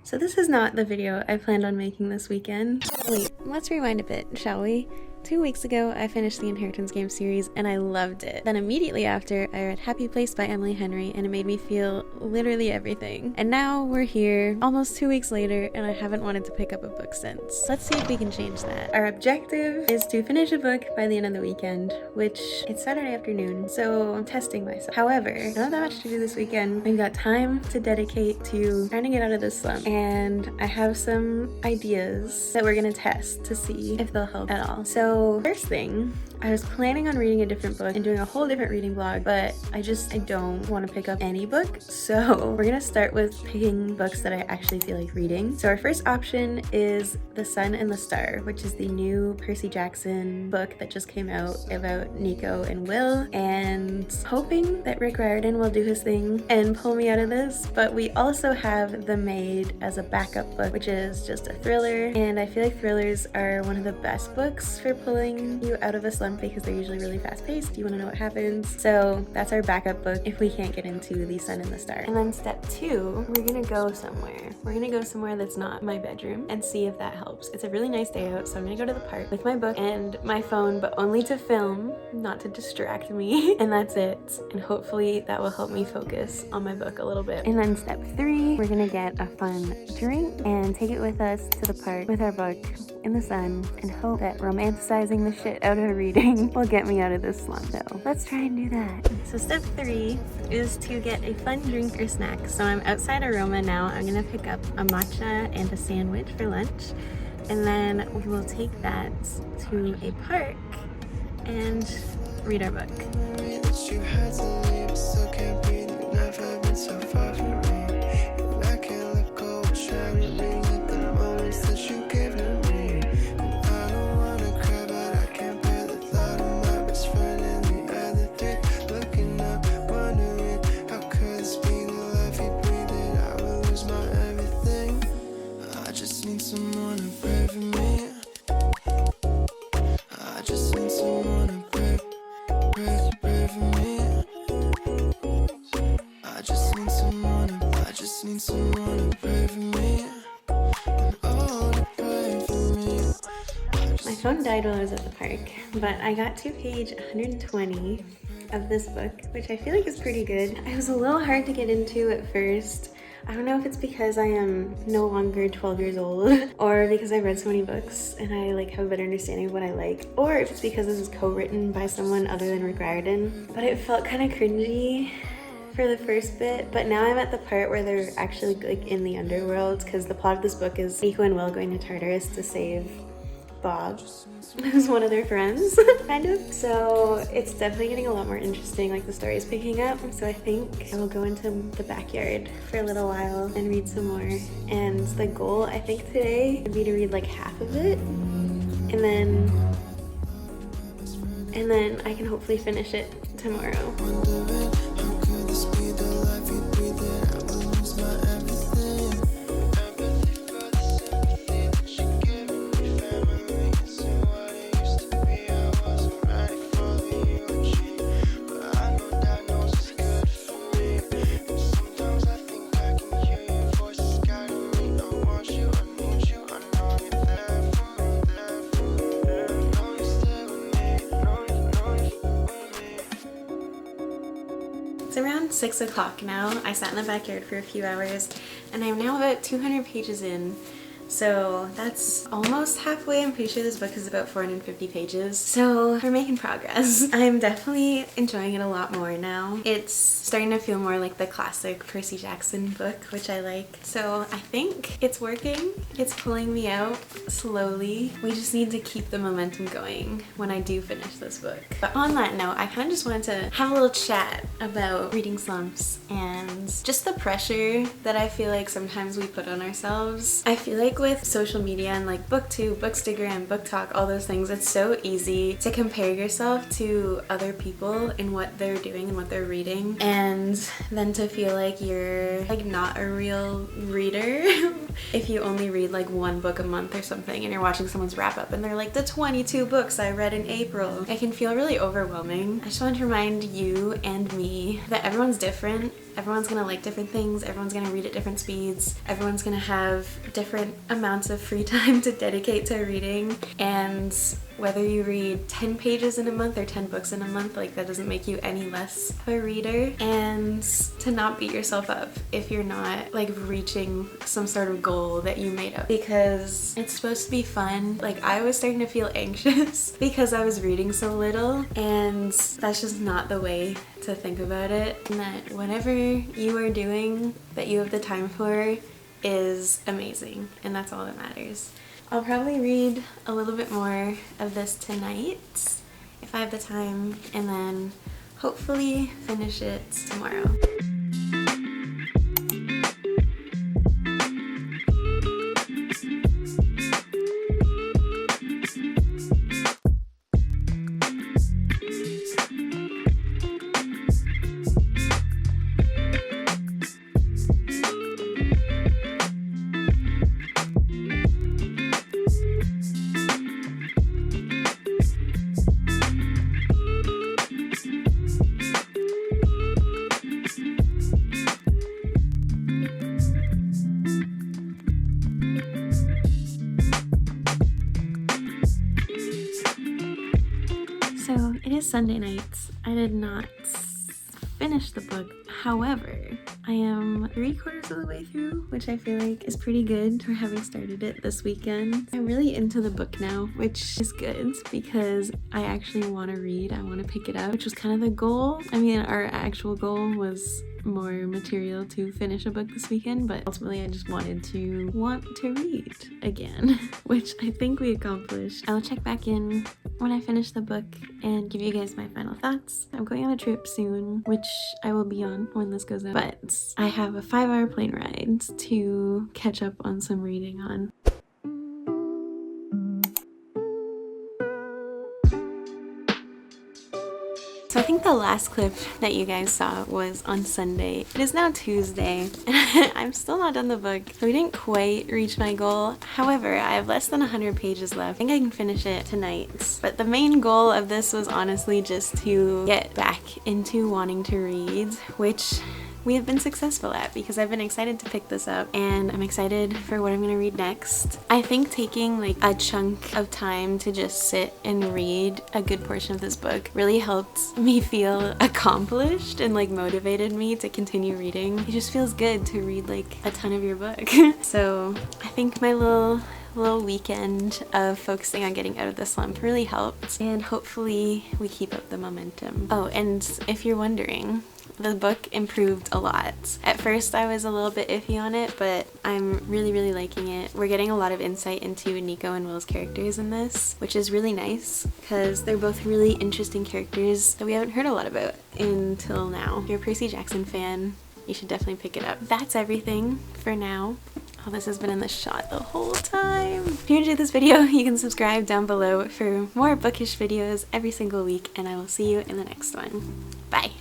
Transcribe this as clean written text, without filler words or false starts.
So this is not the video I planned on making this weekend. Wait, let's rewind a bit, shall we? 2 weeks ago, I finished the Inheritance game series and I loved it. Then immediately after, I read Happy Place by Emily Henry and it made me feel literally everything. And now we're here, almost 2 weeks later, and I haven't wanted to pick up a book since. Let's see if we can change that. Our objective is to finish a book by the end of the weekend, which it's Saturday afternoon, so I'm testing myself. However, I don't have that much to do this weekend. We've got time to dedicate to trying to get out of this slump, and I have some ideas that we're gonna test to see if they'll help at all. So first thing, I was planning on reading a different book and doing a whole different reading vlog, but I don't want to pick up any book. So we're gonna start with picking books that I actually feel like reading. So our first option is The Sun and the Star, which is the new Percy Jackson book that just came out about Nico and Will, and hoping that Rick Riordan will do his thing and pull me out of this. But we also have The Maid as a backup book, which is just a thriller, and I feel like thrillers are one of the best books for pulling you out of a slump because they're usually really fast-paced. You want to know what happens. So that's our backup book if we can't get into The Sun and the Star. And then step 2, we're gonna go somewhere. We're gonna go somewhere that's not my bedroom and see if that helps. It's a really nice day out, so I'm gonna go to the park with my book and my phone, but only to film, not to distract me. And that's it. And hopefully that will help me focus on my book a little bit. And then step 3, we're gonna get a fun drink and take it with us to the park with our book in the sun and hope that romanticizing the shit out of reading will get me out of this slump though. Let's try and do that. So step 3 is to get a fun drink or snack. So I'm outside Aroma now. I'm gonna pick up a matcha and a sandwich for lunch, and then we will take that to a park and read our book. My phone died while I was at the park, but I got to page 120 of this book, which I feel like is pretty good. It was a little hard to get into at first. I don't know if it's because I am no longer 12 years old or because I've read so many books and I have a better understanding of what I like, or if it's because this is co-written by someone other than Rick Riordan. But it felt kind of cringy for the first bit, but now I'm at the part where they're actually in the underworld, because the plot of this book is Nico and Will going to Tartarus to save Bob, who's one of their friends, kind of. So it's definitely getting a lot more interesting, the story is picking up. So I think I will go into the backyard for a little while and read some more. And the goal, I think today, would be to read half of it, and then I can hopefully finish it tomorrow. It's around 6 o'clock now. I sat in the backyard for a few hours and I'm now about 200 pages in. So that's almost halfway. I'm pretty sure this book is about 450 pages. So we're making progress. I'm definitely enjoying it a lot more now. It's starting to feel more like the classic Percy Jackson book, which I like. So I think it's working. It's pulling me out slowly. We just need to keep the momentum going when I do finish this book. But on that note, I kind of just wanted to have a little chat about reading slumps and just the pressure that I feel like sometimes we put on ourselves. I feel like with social media and booktube, bookstagram, booktok, all those things, it's so easy to compare yourself to other people and what they're doing and what they're reading, and then to feel like you're not a real reader. if you only read like one book a month or something and you're watching someone's wrap up and they're like the 22 books I read in April. It can feel really overwhelming. I just wanted to remind you and me that everyone's different. Everyone's gonna like different things, everyone's gonna read at different speeds, everyone's gonna have different amounts of free time to dedicate to reading, and whether you read 10 pages in a month or 10 books in a month, like that doesn't make you any less of a reader. And to not beat yourself up if you're not like reaching some sort of goal that you made up, because it's supposed to be fun. Like I was starting to feel anxious because I was reading so little, and that's just not the way to think about it. And that whatever you are doing that you have the time for is amazing, and that's all that matters. I'll probably read a little bit more of this tonight if I have the time, and then hopefully finish it tomorrow. So it is Sunday night. I did not finish the book. However, I am 3/4 of the way through, which I feel like is pretty good for having started it this weekend. I'm really into the book now, which is good because I actually want to read. I want to pick it up, which was kind of the goal. I mean, our actual goal was more material to finish a book this weekend, but ultimately I just want to read again, which I think we accomplished. I'll check back in when I finish the book and give you guys my final thoughts. I'm going on a trip soon, which I will be on when this goes out, but I have a 5-hour plane ride to catch up on some reading on. So I think the last clip that you guys saw was on Sunday. It is now Tuesday, and I'm still not done the book. So we didn't quite reach my goal. However, I have less than 100 pages left. I think I can finish it tonight. But the main goal of this was honestly just to get back into wanting to read, which we have been successful at because I've been excited to pick this up, and I'm excited for what I'm gonna read next. I think taking like a chunk of time to just sit and read a good portion of this book really helped me feel accomplished and like motivated me to continue reading. It just feels good to read like a ton of your book. So I think my little weekend of focusing on getting out of the slump really helped, and hopefully we keep up the momentum. Oh, and if you're wondering, the book improved a lot. At first I was a little bit iffy on it, but I'm really liking it. We're getting a lot of insight into Nico and Will's characters in this, which is really nice because they're both really interesting characters that we haven't heard a lot about until now. If you're a Percy Jackson fan, you should definitely pick it up. That's everything for now. Oh, this has been in the shot the whole time. If you enjoyed this video, you can subscribe down below for more bookish videos every single week, and I will see you in the next one. Bye!